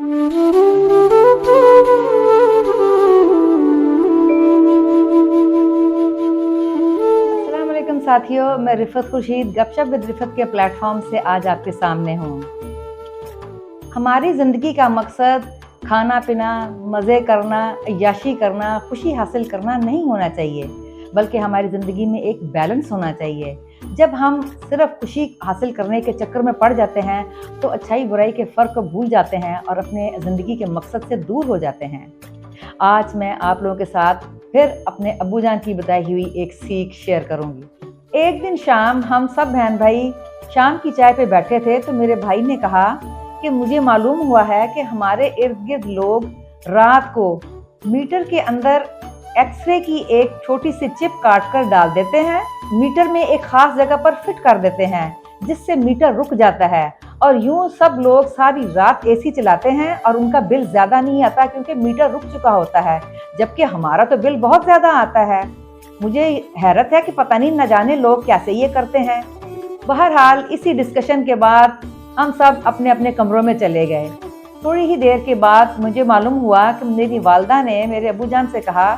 अस्सलाम वालेकुम साथियों, मैं रिफत खुर्शीद गपशप विद रिफत के प्लेटफॉर्म से आज आपके सामने हूँ। हमारी ज़िंदगी का मकसद खाना पीना, मज़े करना, अय्याशी करना, खुशी हासिल करना नहीं होना चाहिए, बल्कि हमारी ज़िंदगी में एक बैलेंस होना चाहिए। जब हम सिर्फ खुशी हासिल करने के चक्कर में पड़ जाते हैं तो अच्छाई बुराई के फ़र्क को भूल जाते हैं और अपने ज़िंदगी के मकसद से दूर हो जाते हैं। आज मैं आप लोगों के साथ फिर अपने अब्बू जान की बताई हुई एक सीख शेयर करूंगी। एक दिन शाम हम सब बहन भाई शाम की चाय पे बैठे थे तो मेरे भाई ने कहा कि मुझे मालूम हुआ है कि हमारे इर्द गिर्द लोग रात को मीटर के अंदर एक्सरे की एक छोटी सी चिप काट कर डाल देते हैं, मीटर में एक खास जगह पर फिट कर देते हैं जिससे मीटर रुक जाता है और यूं सब लोग सारी रात एसी चलाते हैं और उनका बिल ज्यादा नहीं आता क्योंकि मीटर रुक चुका होता है, जबकि हमारा तो बिल बहुत ज्यादा आता है। मुझे हैरत है कि पता नहीं न जाने लोग कैसे ये करते हैं। बहरहाल इसी डिस्कशन के बाद हम सब अपने अपने कमरों में चले गए। थोड़ी ही देर के बाद मुझे मालूम हुआ कि मेरी वालदा ने मेरे अबू जान से कहा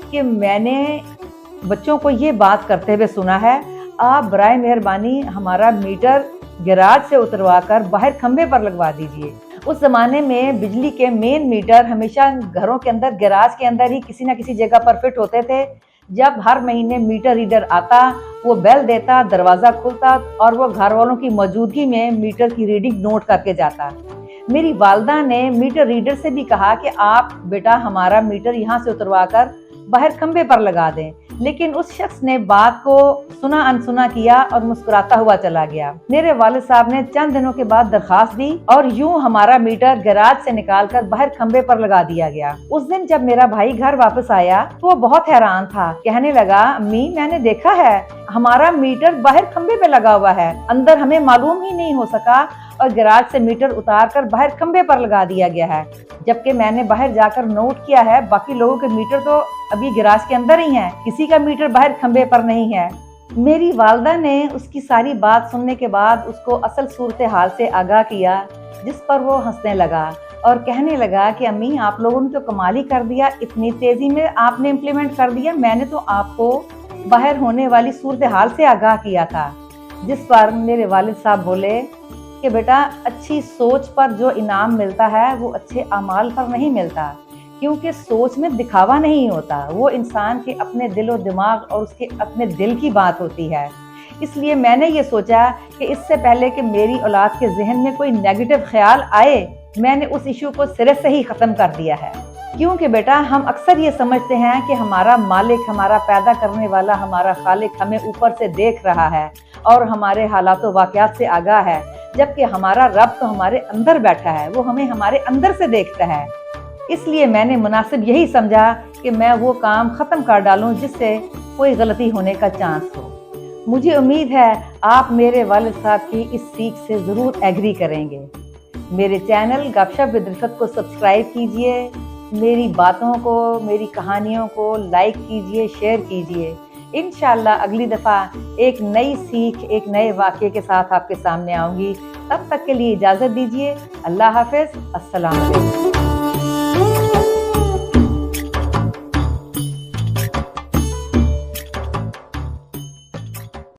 कि मैंने बच्चों को ये बात करते हुए सुना है, आप बराए मेहरबानी हमारा मीटर गैराज से उतरवा कर बाहर खंबे पर लगवा दीजिए। उस जमाने में बिजली के मेन मीटर हमेशा घरों के अंदर गैराज के अंदर ही किसी न किसी जगह पर फिट होते थे। जब हर महीने मीटर रीडर आता, वो बेल देता, दरवाज़ा खुलता और वो घर वालों की मौजूदगी में मीटर की रीडिंग नोट करके जाता। मेरी वालदा ने मीटर रीडर से भी कहा कि आप बेटा हमारा मीटर यहाँ से उतरवा कर बाहर खंबे पर लगा दें, लेकिन उस शख्स ने बात को सुना अनसुना किया और मुस्कुराता हुआ चला गया। मेरे वालिद साहब ने चंद दिनों के बाद दरखास्त दी और यूं हमारा मीटर गैराज से निकालकर बाहर खंबे पर लगा दिया गया। उस दिन जब मेरा भाई घर वापस आया तो वो बहुत हैरान था। कहने लगा, अम्मी मैंने देखा है हमारा मीटर बाहर खंबे पे लगा हुआ है, अंदर हमें मालूम ही नहीं हो सका और गैराज से मीटर उतार कर बाहर खंबे पर लगा दिया गया है, जबकि मैंने बाहर जाकर नोट किया है बाकी लोगों के मीटर तो अभी गैराज के अंदर ही हैं, किसी का मीटर बाहर खंबे पर नहीं है। मेरी वालदा ने उसकी सारी बात सुनने के बाद उसको असल सूरत हाल से आगाह किया, जिस पर वो हंसने लगा और कहने लगा कि अम्मी आप लोगों ने तो कमाल ही कर दिया, इतनी तेजी में आपने इम्प्लीमेंट कर दिया, मैंने तो आपको बाहर होने वाली सूरत हाल से आगाह किया था। जिस पर मेरे वालिद साहब बोले कि बेटा अच्छी सोच पर जो इनाम मिलता है वो अच्छे अमाल पर नहीं मिलता, क्योंकि सोच में दिखावा नहीं होता, वो इंसान के अपने दिलो दिमाग और उसके अपने दिल की बात होती है। इसलिए मैंने ये सोचा कि इससे पहले कि मेरी औलाद के जहन में कोई नेगेटिव ख्याल आए, मैंने उस इशू को सिरे से ही ख़त्म कर दिया है। क्योंकि बेटा हम अक्सर ये समझते हैं कि हमारा मालिक, हमारा पैदा करने वाला, हमारा खालिक हमें ऊपर से देख रहा है और हमारे हालात व वाक़यात से आगाह है, जबकि हमारा रब तो हमारे अंदर बैठा है, वो हमें हमारे अंदर से देखता है। इसलिए मैंने मुनासिब यही समझा कि मैं वो काम ख़त्म कर डालूं जिससे कोई गलती होने का चांस हो। मुझे उम्मीद है आप मेरे वालिद साहब की इस सीख से ज़रूर एग्री करेंगे। मेरे चैनल गपशप विद रिफत को सब्सक्राइब कीजिए, मेरी बातों को, मेरी कहानियों को लाइक कीजिए, शेयर कीजिए। इंशाअल्लाह अगली दफ़ा एक नई सीख, एक नए वाक़े के साथ आपके सामने आऊँगी। तब तक के लिए इजाज़त दीजिए। अल्लाह हाफ़िज़। अस्सलाम वालेकुम।